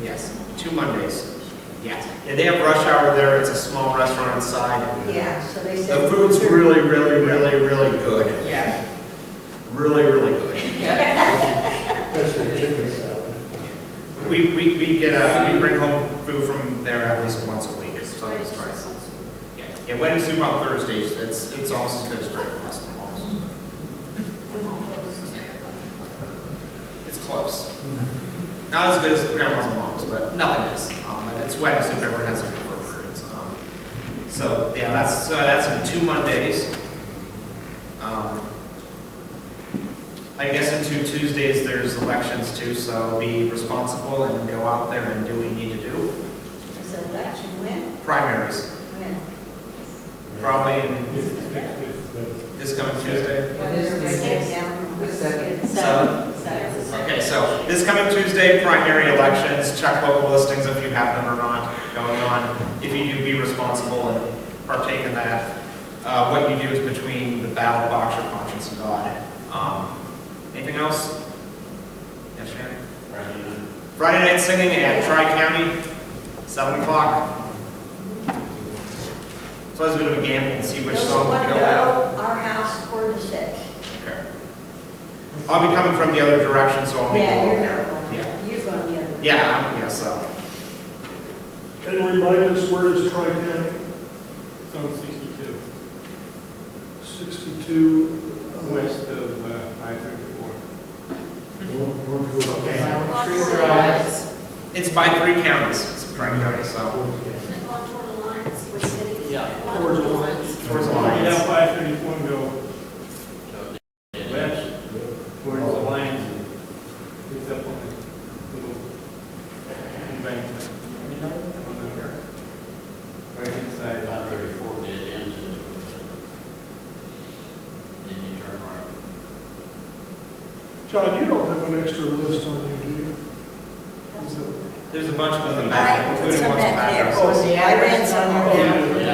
Speaker 9: Yes, 2 Mondays. Yeah, they have rush hour there. It's a small restaurant inside.
Speaker 13: Yeah, so they said.
Speaker 9: The food's really, really, really, really good.
Speaker 8: Yeah.
Speaker 9: Really, really good.
Speaker 3: Especially chicken salad.
Speaker 9: We bring home food from there at least once a week. So it's right. Yeah, wedding soup on Thursdays. It's almost as good as breakfast. Almost. It's close. Not as good as grandma's and mom's, but nothing is. It's wedding soup. Everyone has a different preference. So yeah, that's in 2 Mondays. I guess in 2 Tuesdays there's elections too, so be responsible and go out there and do what you need to do.
Speaker 13: Is the election when?
Speaker 9: Primaries,
Speaker 13: When?
Speaker 9: probably this coming Tuesday.
Speaker 8: The second.
Speaker 9: Okay, so this coming Tuesday, primary elections, check local listings if you have them or not going on. If you do, be responsible and partake in that. What you do is between the ballot box, your conscience, and God. Anything else? Yes, Shannon? Friday night singing at Tri-County, 7 o'clock. So it's a bit of a gamble and see which
Speaker 13: Those
Speaker 9: song
Speaker 13: who want
Speaker 9: will
Speaker 13: to
Speaker 9: go out.
Speaker 13: go, our house, 4 to 6.
Speaker 9: Okay. I'll be coming from the other direction, so I'll be.
Speaker 13: Yeah, you're
Speaker 9: Yeah.
Speaker 13: going. You're going the other way.
Speaker 9: Yeah, so.
Speaker 4: And remind us, where is Tri-County?
Speaker 3: Zone 62,
Speaker 4: 62.
Speaker 3: west of I-34.
Speaker 4: Okay.
Speaker 9: It's by 3 counties. It's Tri-County, so.
Speaker 11: On toward Alliance, which city?
Speaker 4: Towards the line.
Speaker 9: Towards Alliance.
Speaker 3: Yeah, 531 go west towards the lines and it's up on the little embankment. Right inside.
Speaker 2: 534 dead ends and then you turn right.
Speaker 4: John, you don't have an extra list on you, do you?
Speaker 9: There's a bunch of them in the back, including ones back there.
Speaker 13: I ran some of them.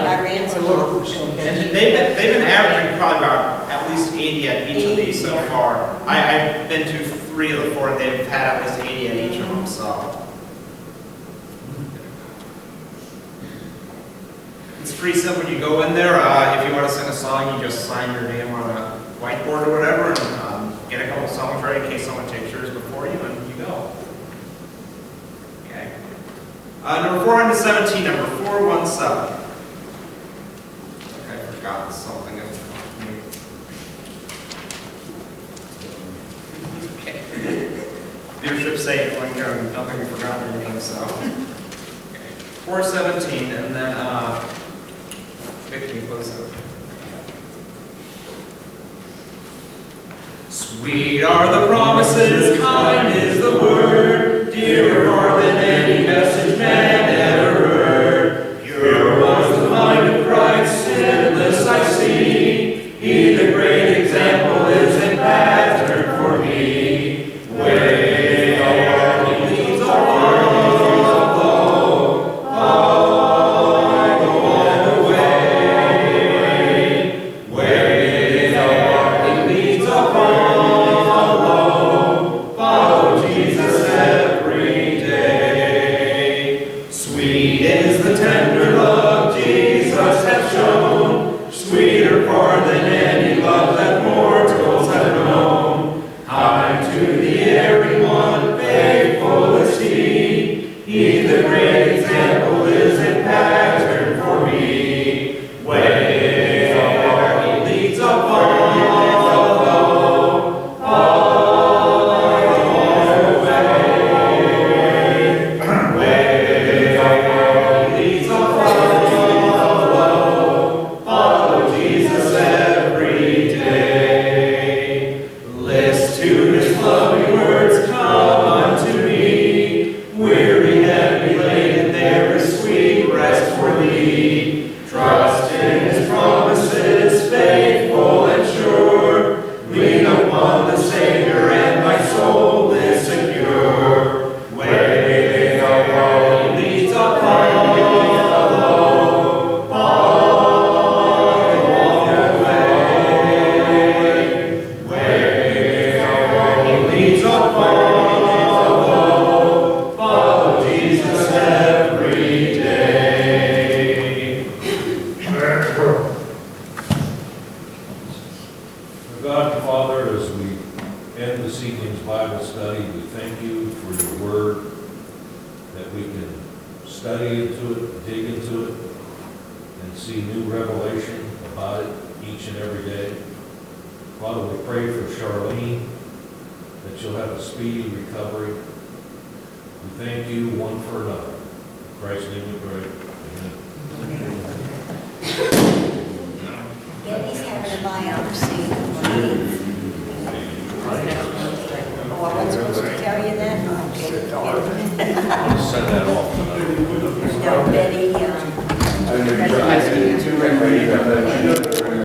Speaker 13: I ran
Speaker 4: I
Speaker 13: some.
Speaker 4: looked for some.
Speaker 9: And they've been averaging probably about at least 80 at each of these so far. I've been to 3 of the 4, and they've had at least 80 at each of them, so. It's pretty simple. You go in there, if you want to sing a song, you just sign your name on a whiteboard or whatever, and get a couple songs ready in case someone takes yours before you, and you go. Okay. Number 417, number 417. Okay, I forgot something. Okay. Leadership say it like I don't think we forgot anything, so. Okay. 417, and then, Vicky, close out. Sweet are the promises, kind is the word, dearer far than any message man ever heard. Pure was the mind of Christ, sinless I see. He, the great example, is a pattern for me. Way along leads our follow, I go on the way. Way along leads our follow Jesus.
Speaker 6: you for your word, that we can study into it, dig into it, and see new revelation about it each and every day. Father, we pray for Charlene, that she'll have a speedy recovery. We thank you one for another. In Christ's name we pray. Amen.
Speaker 13: Debbie's having a biopsy. Oh, I wasn't supposed to tell you that? Okay.
Speaker 6: Send that